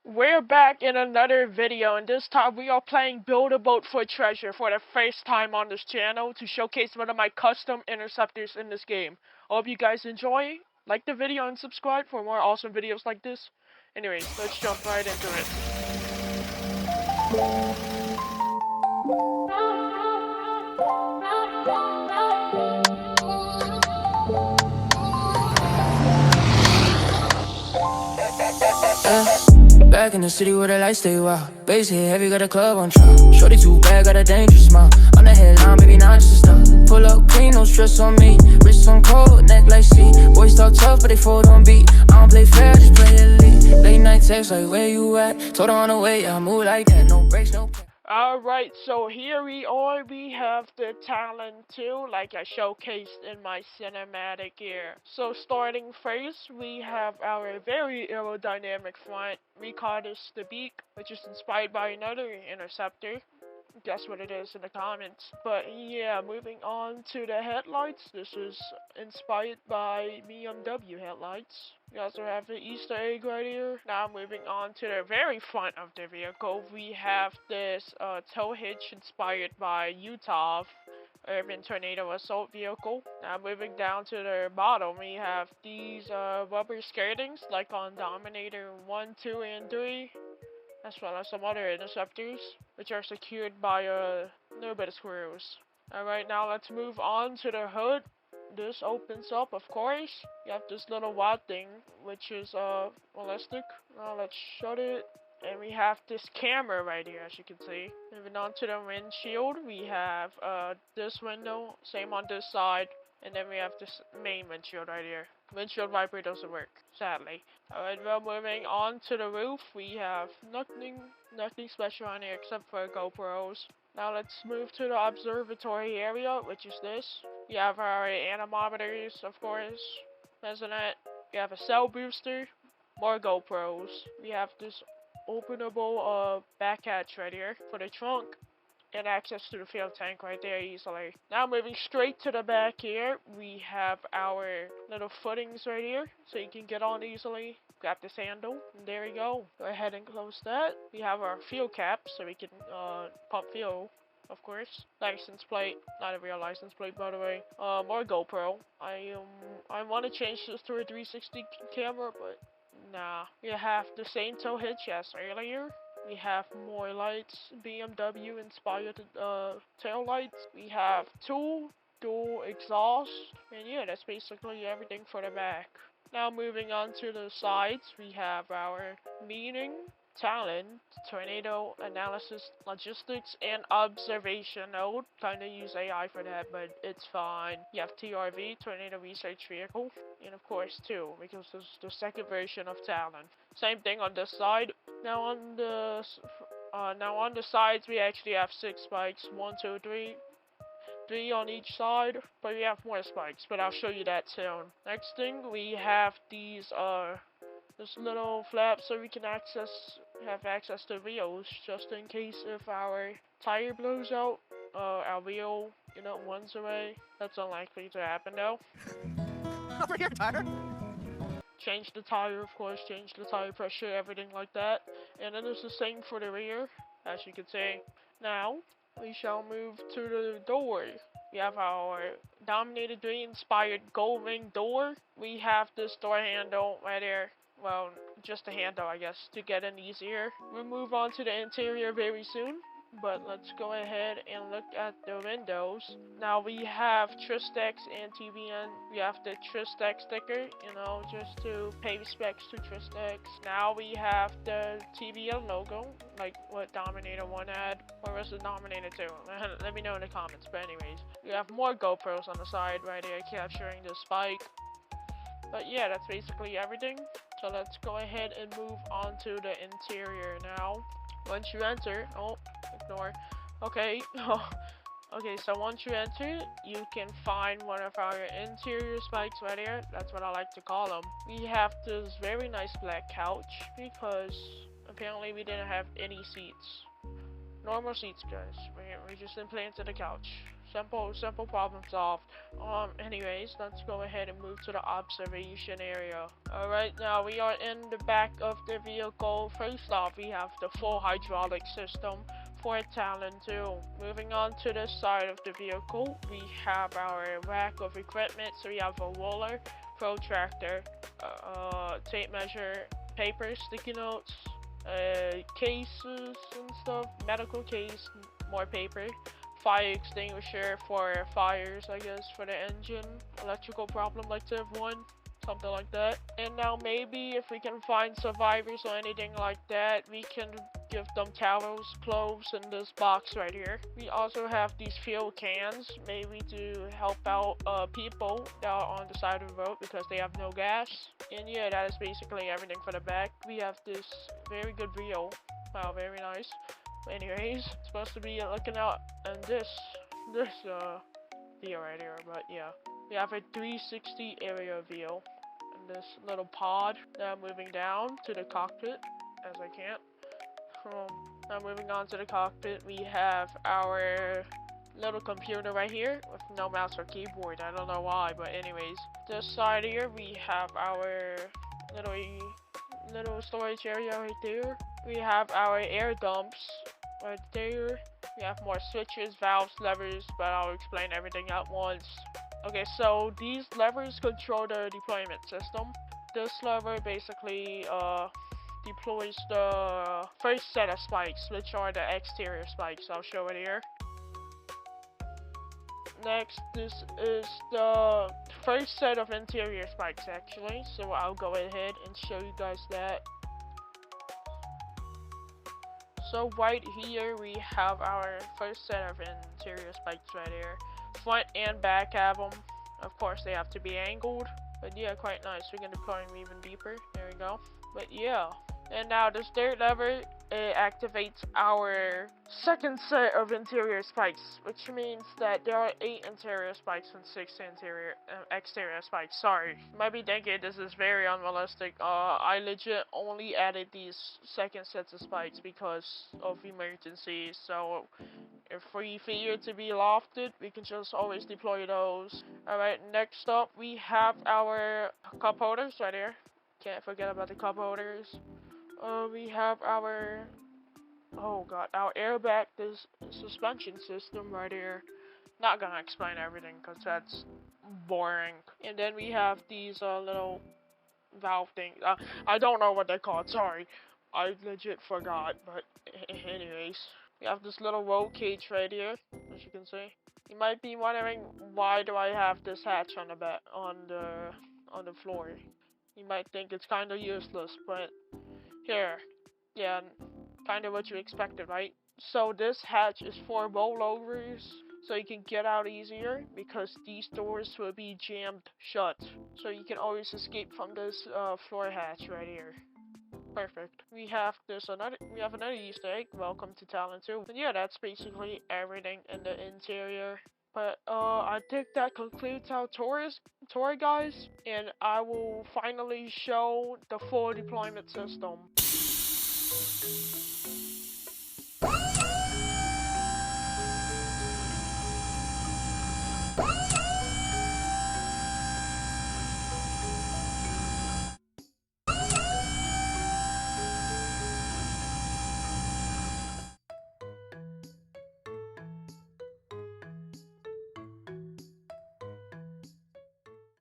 We're back in another video, and this time we are playing Build a Boat for Treasure for the first time on this channel to showcase one of my custom interceptors in this game. I hope you guys enjoy. Like the video and subscribe for more awesome videos like this. Anyways, let's jump right into it. Back in the city where the lights stay wild. Bass hit heavy, got a club on trial. Shorty too bad, got a dangerous smile. On the headline, baby, not just a stop. Pull up clean, no stress on me. Wrist on cold, neck like sea. Boys talk tough, but they fold on beat. I don't play fair, just play elite. Late night text like, where you at? Told her on the way, I move like that. No breaks, no cap. Alright, so here we are. We have the TALON 2, like I showcased in my cinematic here. So starting first, we have our very aerodynamic front. We call this the beak, which is inspired by another interceptor. Guess what it is in the comments. But yeah, moving on to the headlights. This is inspired by BMW headlights. We also have the Easter egg right here. Now moving on to the very front of the vehicle, we have this tow hitch inspired by Utah Urban Tornado Assault Vehicle. Now moving down to the bottom, we have these rubber skirtings like on Dominator 1, 2, and 3. As well as some other interceptors, which are secured by a little bit of screws. Alright, now let's move on to the hood. This opens up, of course. You have this little wide thing, which is elastic. Now let's shut it. And we have this camera right here, as you can see. Moving on to the windshield, we have this window, same on this side. And then we have this main windshield right here. Windshield wiper doesn't work, sadly. Alright, well, moving on to the roof, we have nothing special on here except for GoPros. Now let's move to the observatory area, which is this. We have our anemometers, of course, isn't it? We have a cell booster, more GoPros. We have this openable back hatch right here for the trunk. And access to the fuel tank right there easily. Now moving straight to the back here, we have our little footings right here, so you can get on easily. Grab this handle, and there we go. Go ahead and close that. We have our fuel cap, so we can pump fuel, of course. License plate, not a real license plate by the way. More GoPro. I want to change this to a 360 camera, but nah. We have the same tow hitch as earlier. We have more lights, BMW inspired tail lights. We have two dual exhaust, and yeah, that's basically everything for the back. Now moving on to the sides, we have our meaning, talent, tornado analysis, logistics, and observation node. Kinda use AI for that, but it's fine. You have TRV, tornado research vehicle, and of course 2, because this is the second version of Talon. Same thing on this side. Now on the sides we actually have 6 spikes, 1, 2, 3. 3 on each side, but we have more spikes, but I'll show you that soon. Next thing, we have these this little flap so we can have access to wheels just in case if our tire blows out, our wheel, runs away. That's unlikely to happen though. Over here, tire. Change the tire, of course, change the tire pressure, everything like that. And then it's the same for the rear, as you can see. Now, we shall move to the door. We have our Dominator 3 inspired gold ring door. We have this door handle right there. Well, just a handle, I guess, to get in easier. We'll move on to the interior very soon. But let's go ahead and look at the windows. Now we have Tristex and TVN. We have the Tristex sticker, just to pay respects to Tristex. Now we have the TVN logo, like what Dominator 1 had. Or was it Dominator 2? Let me know in the comments. But anyways, we have more GoPros on the side right here capturing the spike. But yeah, that's basically everything. So let's go ahead and move on to the interior now. Once you enter, ignore. Okay, okay, so once you enter, you can find one of our interior spikes right here. That's what I like to call them. We have this very nice black couch because apparently we didn't have any seats. Normal seats, guys. We just implanted a couch. Simple problem solved. Anyways, let's go ahead and move to the observation area. Alright, now we are in the back of the vehicle. First off, we have the full hydraulic system for TALON 2. Moving on to the side of the vehicle, we have our rack of equipment. So we have a roller, protractor, tape measure, paper, sticky notes, cases and stuff, medical case, more paper, fire extinguisher for fires, I guess, for the engine, electrical problem like Type 1, something like that. And now maybe if we can find survivors or anything like that, we can give them towels, clothes in this box right here. We also have these fuel cans, maybe to help out people that are on the side of the road because they have no gas. And yeah, that is basically everything for the back. We have this very good wheel. Wow, very nice. Anyways, it's supposed to be looking out in this view right here, but yeah. We have a 360 area view in this little pod. Now moving down to the cockpit, as I can't. Now moving on to the cockpit, we have our little computer right here with no mouse or keyboard. I don't know why, but anyways. This side here, we have our little storage area right there. We have our air dumps right there. We have more switches, valves, levers, but I'll explain everything at once. Okay, so these levers control the deployment system. This lever basically deploys the first set of spikes, which are the exterior spikes. I'll show it here. Next, this is the first set of interior spikes actually, so I'll go ahead and show you guys that. So right here we have our first set of interior spikes right here. Front and back have them. Of course they have to be angled, but yeah, quite nice. We can deploy them even deeper. There we go. But yeah. And now this third lever, it activates our second set of interior spikes, which means that there are 8 interior spikes and 6 exterior spikes. Sorry. You might be thinking this is very unrealistic. I legit only added these second sets of spikes because of emergencies. So if we fear to be lofted, we can just always deploy those. Alright, next up we have our cup holders right here. Can't forget about the cup holders. We have our, our airbag, this suspension system right here. Not gonna explain everything because that's boring. And then we have these little valve things. I don't know what they're called, sorry. I legit forgot, but anyways. We have this little roll cage right here, as you can see. You might be wondering, why do I have this hatch on the floor? You might think it's kind of useless, but here, yeah, kind of what you expected, right? So this hatch is for rollovers, so you can get out easier because these doors will be jammed shut. So you can always escape from this floor hatch right here. Perfect. We have another Easter egg. Welcome to TALON 2. And yeah, that's basically everything in the interior. But I think that concludes our tour, guys, and I will finally show the full deployment system.